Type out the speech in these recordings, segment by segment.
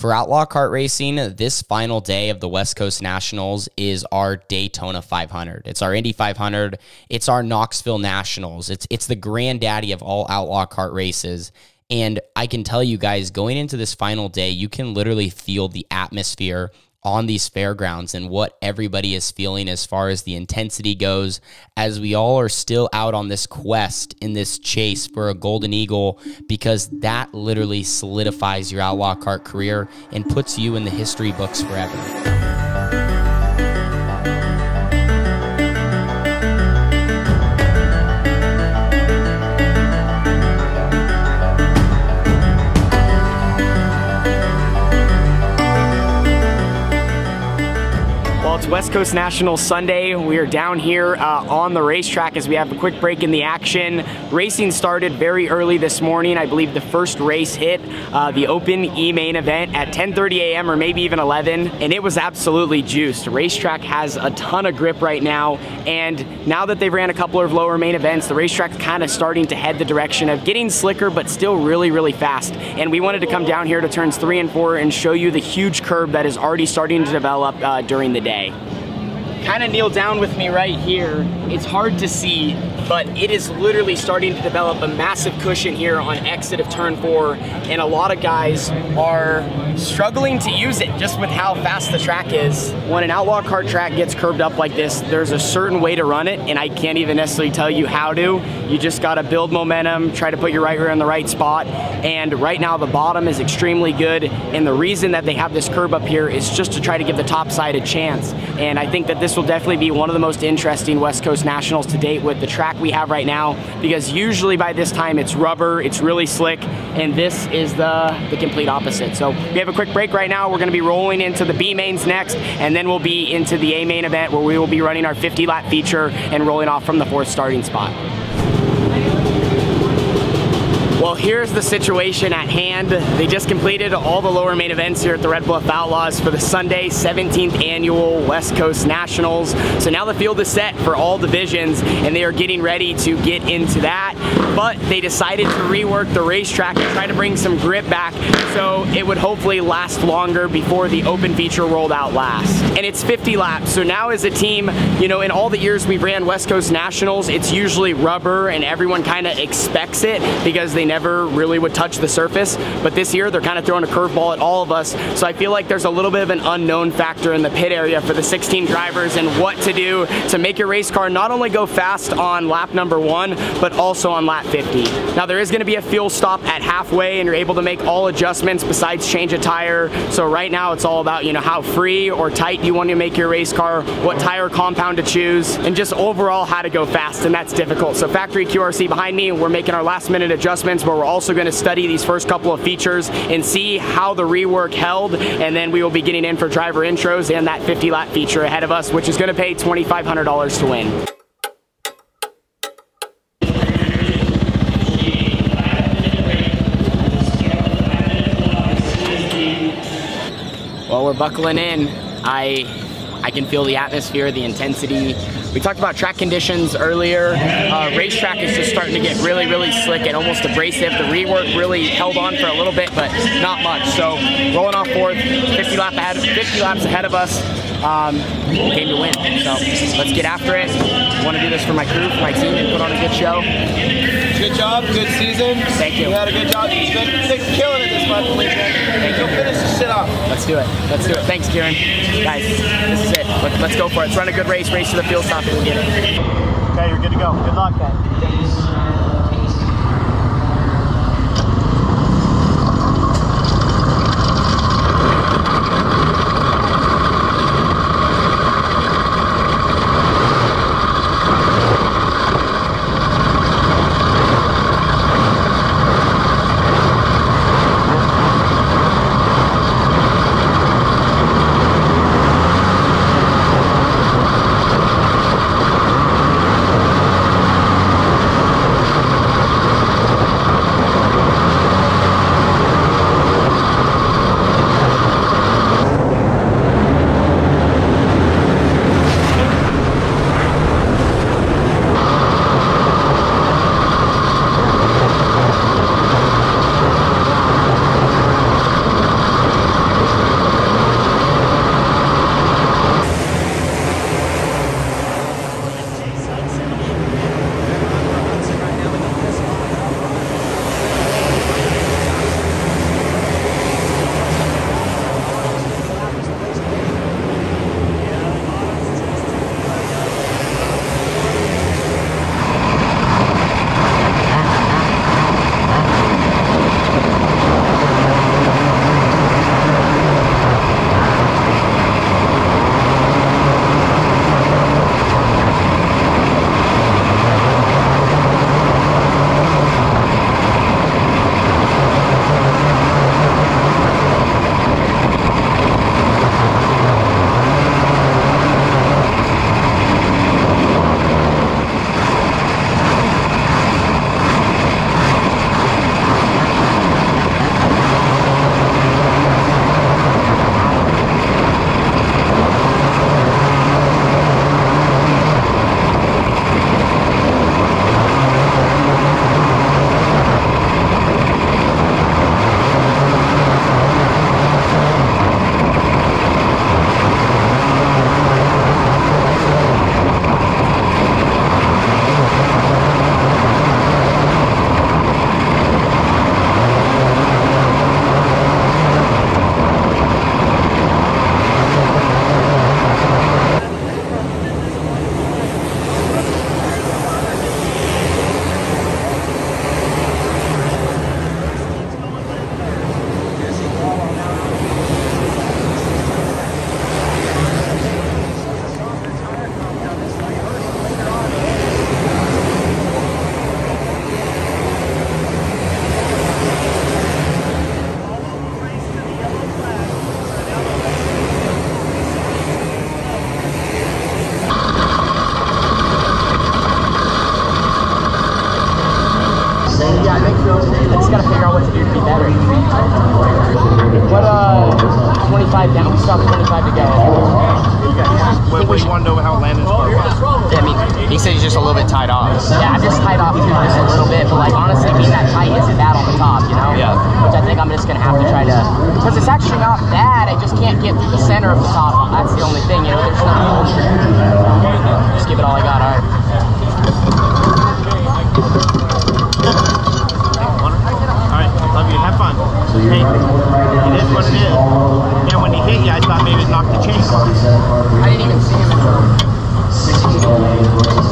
For Outlaw Kart Racing, this final day of the West Coast Nationals is our Daytona 500. It's our Indy 500. It's our Knoxville Nationals. It's the granddaddy of all Outlaw Kart races. And I can tell you guys, going into this final day, you can literally feel the atmosphere on these fairgrounds and what everybody is feeling as far as the intensity goes, as we all are still out on this quest in this chase for a golden eagle, because that literally solidifies your Outlaw Kart career and puts you in the history books forever. It's West Coast Nationals Sunday. We are down here on the racetrack as we have a quick break in the action. Racing started very early this morning. I believe the first race hit the Open E-Main event at 10:30 a.m. or maybe even 11, and it was absolutely juiced. The racetrack has a ton of grip right now, and now that they've ran a couple of lower main events, the racetrack's kind of starting to head the direction of getting slicker, but still really, really fast. And we wanted to come down here to turns 3 and 4 and show you the huge curb that is already starting to develop during the day. Kind of kneel down with me right here. It's hard to see, but it is literally starting to develop a massive cushion here on exit of turn 4, and a lot of guys are struggling to use it just with how fast the track is. When an Outlaw Kart track gets curved up like this, there's a certain way to run it, and I can't even necessarily tell you how to. You just gotta build momentum, try to put your right rear in the right spot, and right now the bottom is extremely good, and the reason that they have this curb up here is just to try to give the top side a chance. And I think that this will definitely be one of the most interesting West Coast Nationals to date with the track we have right now, because usually by this time it's rubber, it's really slick, and this is the complete opposite. So we have a quick break right now. We're gonna be rolling into the B mains next, and then we'll be into the A main event where we will be running our 50-lap feature and rolling off from the 4th starting spot. Well, here's the situation at hand. They just completed all the lower main events here at the Red Bluff Outlaws for the Sunday 17th annual West Coast Nationals. So now the field is set for all divisions, and they are getting ready to get into that. But they decided to rework the racetrack and try to bring some grip back so it would hopefully last longer before the open feature rolled out last. And it's 50 laps. So now as a team, you know, in all the years we've ran West Coast Nationals, it's usually rubber and everyone kind of expects it because they never really would touch the surface. But this year they're kind of throwing a curveball at all of us. So I feel like there's a little bit of an unknown factor in the pit area for the 16 drivers and what to do to make your race car not only go fast on lap number 1, but also on lap 50. Now there is going to be a fuel stop at halfway, and you're able to make all adjustments besides change a tire. So right now it's all about, you know, how free or tight you want to make your race car, what tire compound to choose, and just overall how to go fast, and that's difficult. So Factory QRC behind me, we're making our last minute adjustments, but we're also going to study these first couple of features and see how the rework held, and then we will be getting in for driver intros and that 50-lap feature ahead of us, which is going to pay $2,500 to win. Well, we're buckling in. I can feel the atmosphere, the intensity. We talked about track conditions earlier. Racetrack is just starting to get really, really slick and almost abrasive. The rework really held on for a little bit, but not much. So rolling off 4th, 50 laps ahead of us. Came to win. So let's get after it. I want to do this for my crew, for my team, and put on a good show. Good job, good season. Thank you. You had a good job. You've been killing it this month, weekend. You'll finish the shit off. Let's do it. Let's do it. Thanks, Kieran. Guys, this is it. Let's go for it. Let's run a good race to the field stop, and we'll get it. Okay, you're good to go. Good luck, man. 25 down. We still have 25 to go. What do you want to know how Landon's car was? Yeah, I mean, he said he's just a little bit tied off. Yeah, I'm just tied off too just a little bit, but like honestly, being that tight isn't bad on the top, you know? Yeah. Which I think I'm just gonna have to try to, because it's actually not bad. I just can't get through the center of the top. That's the only thing, you know. There's nothing holding it. Just give it all I got. All right. Love you. Have fun. Hey, it is what it is. Yeah, when he hit you, I thought maybe it knocked the chain off. I didn't even see him until 16.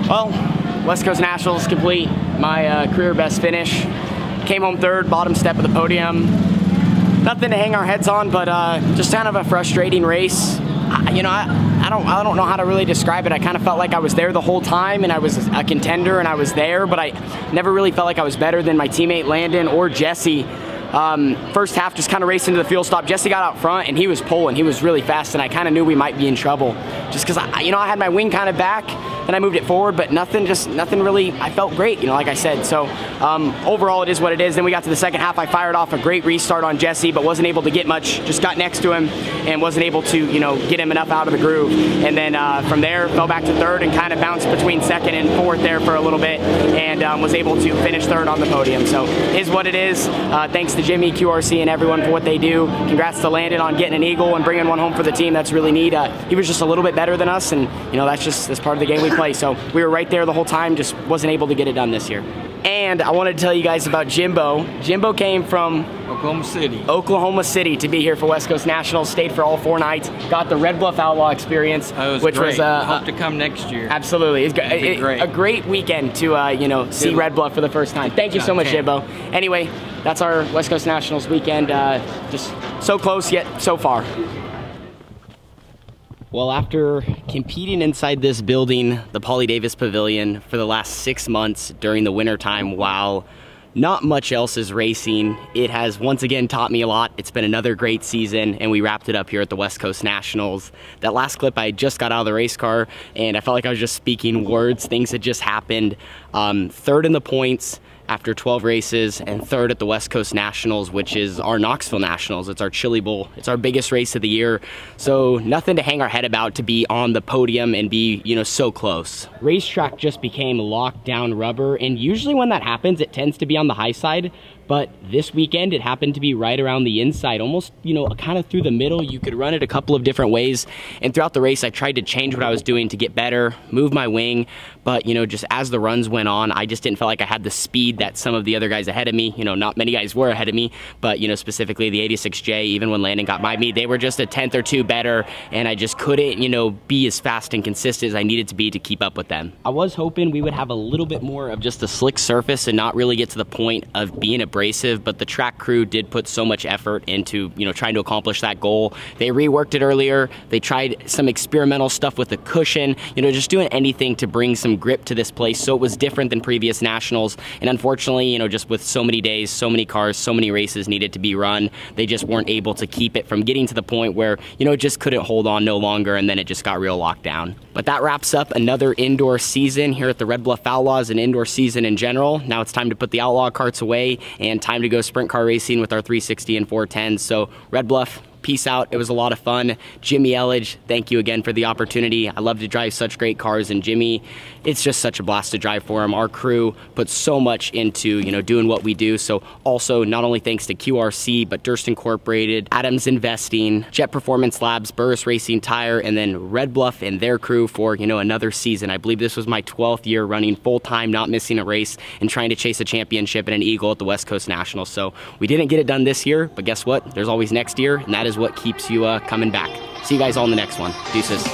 Well, West Coast Nationals complete. My career best finish. Came home third, bottom step of the podium. Nothing to hang our heads on, but just kind of a frustrating race. You know, I don't know how to really describe it. I kind of felt like I was there the whole time, and I was a contender, and I was there, but I never really felt like I was better than my teammate Landon or Jesse. First half, just kind of racing to the fuel stop. Jesse got out front, and he was pulling. He was really fast, and I kind of knew we might be in trouble. Just because, I had my wing kind of back, then I moved it forward, but nothing really, I felt great, like I said. So overall, it is what it is. Then we got to the second half. I fired off a great restart on Jesse, but wasn't able to get much. Just got next to him and wasn't able to, get him enough out of the groove. And then from there, fell back to third and kind of bounced between second and fourth there for a little bit, and was able to finish third on the podium. So it is what it is. Thanks to Jimmy, QRC, and everyone for what they do. Congrats to Landon on getting an eagle and bringing one home for the team. That's really neat. He was just a little bit better than us, and that's part of the game we play. So we were right there the whole time, just wasn't able to get it done this year. And I wanted to tell you guys about Jimbo. Jimbo came from Oklahoma City to be here for West Coast Nationals. Stayed for all 4 nights. Got the Red Bluff Outlaw experience, which was hope to come next year. Absolutely, it's a great weekend to see Red Bluff for the first time. Thank you so much, Jimbo. Anyway, that's our West Coast Nationals weekend. Just so close yet so far. Well, after competing inside this building, the Paulie Davis Pavilion, for the last 6 months during the winter time, while not much else is racing, it has once again taught me a lot. It's been another great season, and we wrapped it up here at the West Coast Nationals. That last clip, I just got out of the race car, and I felt like I was just speaking words. Things had just happened. Third in the points after 12 races, and third at the West Coast Nationals, which is our Knoxville Nationals. It's our Chili Bowl. It's our biggest race of the year. So nothing to hang our head about to be on the podium and be, you know, so close. Racetrack just became locked down rubber, and usually when that happens, it tends to be on the high side. But this weekend, it happened to be right around the inside, almost, you know, kind of through the middle. You could run it a couple of different ways. And throughout the race, I tried to change what I was doing to get better, move my wing. But, you know, just as the runs went on, I just didn't feel like I had the speed that some of the other guys ahead of me, you know, not many guys were ahead of me, but, you know, specifically the 86J, even when Landon got by me, they were just a 10th or 2 better. And I just couldn't, you know, be as fast and consistent as I needed to be to keep up with them. I was hoping we would have a little bit more of just a slick surface and not really get to the point of being abrasive, but the track crew did put so much effort into, you know, trying to accomplish that goal. They reworked it earlier. They tried some experimental stuff with the cushion, you know, just doing anything to bring some grip to this place so it was different than previous nationals. And unfortunately, you know, just with so many days, so many cars, so many races needed to be run, they just weren't able to keep it from getting to the point where, you know, it just couldn't hold on no longer, and then it just got real locked down. But that wraps up another indoor season here at the Red Bluff Outlaws, an indoor season in general. Now it's time to put the Outlaw Karts away and time to go sprint car racing with our 360 and 410s. So Red Bluff, peace out. It was a lot of fun. Jimmy Elledge, thank you again for the opportunity. I love to drive such great cars, and Jimmy, it's just such a blast to drive for him. Our crew puts so much into, you know, doing what we do. So also, not only thanks to QRC, but Durst Incorporated, Adams Investing, Jet Performance Labs, Burris Racing Tire, and then Red Bluff and their crew for, you know, another season. I believe this was my 12th year running full-time, not missing a race, and trying to chase a championship and an eagle at the West Coast Nationals. So we didn't get it done this year, but guess what? There's always next year, and that is what keeps you coming back. See you guys all in the next one. Deuces.